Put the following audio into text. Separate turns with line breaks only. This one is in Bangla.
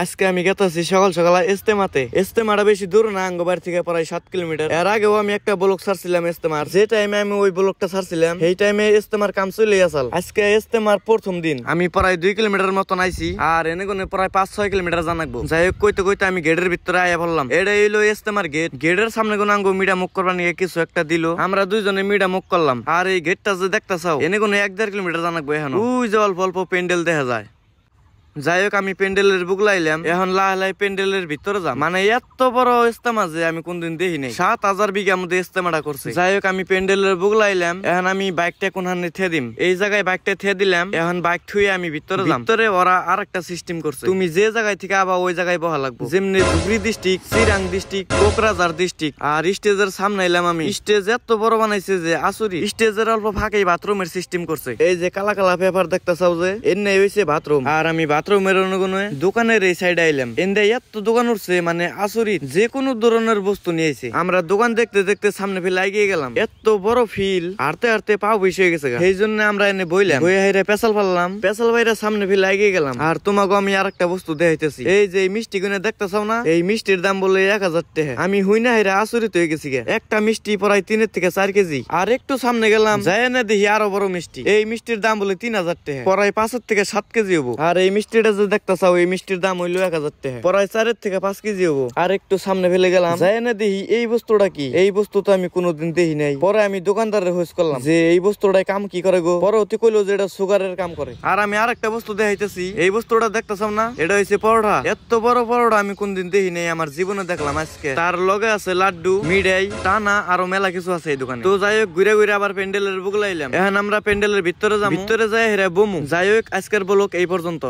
আজকে আমি গেতাছি সকাল সকাল ইস্তেমাতে। ইস্তেমাটা বেশি দূর না, আঙ্গবাড়ি থেকে প্রায় 7 কিলোমিটার। এর আগেও আমি একটা ব্লগ ছাড়ছিলাম ইস্তেমার। যে টাইমে আমি ওই ব্লগটা ছাড়ছিলাম সেই টাইমে ইস্তেমার কাম চলে আসল। আজকে ইস্তেমার প্রথম দিন, আমি প্রায় 2 কিলোমিটার মতন আইছি, আর এনে কোনে প্রায় 5-6 কিলোমিটার জানাকবো। যাই হোক কইতে কইতে আমি গেটের ভিতরে আয়া বললাম, এটা হইলো ইস্তেমার গেট। গেটের সামনে কোন আঙ্গো মিডা মুখ করবা নিয়ে কিছু একটা দিল, আমরা দুইজনে মিডা মুখ করলাম। আর এই গেটটা যে দেখতেছাও এনে কোনে 1-1.5 কিলোমিটার জানাকবো। এখন ওই যে অল্প অল্প পেন্ডেল দেখা যায়। যাই হোক আমি পেন্ডেলের বুক লাইলাম, এখন লাহালাই পেন্ডেলের ভিতরে যাম। মানে এত বড় ইস্তেমা যে আমি কোনদিন দেখি নাই। 7000 বিঘা মধ্যে ইস্তেমাটা করছে। যাই হোক আমি পেন্ডেলের বুক লাইলাম, এখন আমি বাইকটা কোনখানে থে দিম। এই জায়গায় বাইকটা থে দিলাম, এখন বাইক থুয়ে আমি ভিতরে যাম। ভিতরে ওরা আরেকটা সিস্টেম করছে, তুমি যে জায়গায় থেকে আবার ওই জায়গায় বহা লাগবে। যেমনি Dhubri district, Chirang district, Kokrajhar district. আর স্টেজের সামনে এলাম আমি। স্টেজ এত বড় বানাইছে যে আসুরি। স্টেজের অল্প ফাঁকেই বাথরুমের সিস্টেম করছে। এই যে কালা কালা পেপার দেখতেছাও যে এনে হইছে বাথরুম। আর আমি দোকানের এই সাইড আইলাম, এন্দে এত দোকান উঠছে মানে আসরিত। যে কোনো ধরনের বস্তু নিয়েছে। আমরা দোকান দেখতে দেখতে সামনে ফেলে এগিয়ে গেলাম। এত বড় ফিল, হারতে হারতে পাও বেশি হয়ে গেছে। সেই জন্য আমরা এনে বইলাম, বই হাইরে পেছাল পারলাম। পেছাল বাইরে সামনে ফেলে এগিয়ে গেলাম। আর তোমাকে আমি আর একটা বস্তু দেখাইতেছি। এই যে মিষ্টি গুনে দেখতেছাও না, এই মিষ্টির দাম বলে 1000 টাকা। আমি হুই না হাইরে আসরিত হয়ে গেছি। একটা মিষ্টি প্রায় 3 থেকে 4 কেজি। আর একটু সামনে গেলাম, যাই না দেখি আরো বড় মিষ্টি। এই মিষ্টির দাম বলে 3000 টাকা, প্রায় 5 থেকে 7 কেজি হবো। আর এই মিষ্টিটা যে দেখতেছাও এই মিষ্টির দাম হইলো 1000 টাকা, প্রায় 4 থেকে 5 কেজি হবো। আর একটু সামনে ফেলে গেলাম, যাই না দেখি এই বস্তুটা কি। এই বস্তু তো আমি কোনোদিন দেখি নাই। পরে আমি দোকানদারের খোঁজ করলাম যে এই বস্তুটাই কাম কি করে গো। পরে অতি কইলো যে এটা সুগারের কাম করে। আর আমি আর একটা বস্তু দেখাইতেছি, এই বস্তুটা দেখতেছাও না, এটা হইছে পরোটা। এত বড় পরোটা আমি কোনদিন দেখি নাই, আমার জীবনে দেখলাম আজকে। তার লগে আছে লাড্ডু, মিঠাই, টানা আরো মেলা কিছু আছে এই দোকানে। তো যাই হোক ঘুরে ঘুরে আবার প্যান্ডেলের বুক লাইলাম। এখন আমরা প্যান্ডেলের ভিতরে যাবো। ভিতরে যাই হেরা বমু। যাই হোক আজকের ব্লগ এই পর্যন্ত।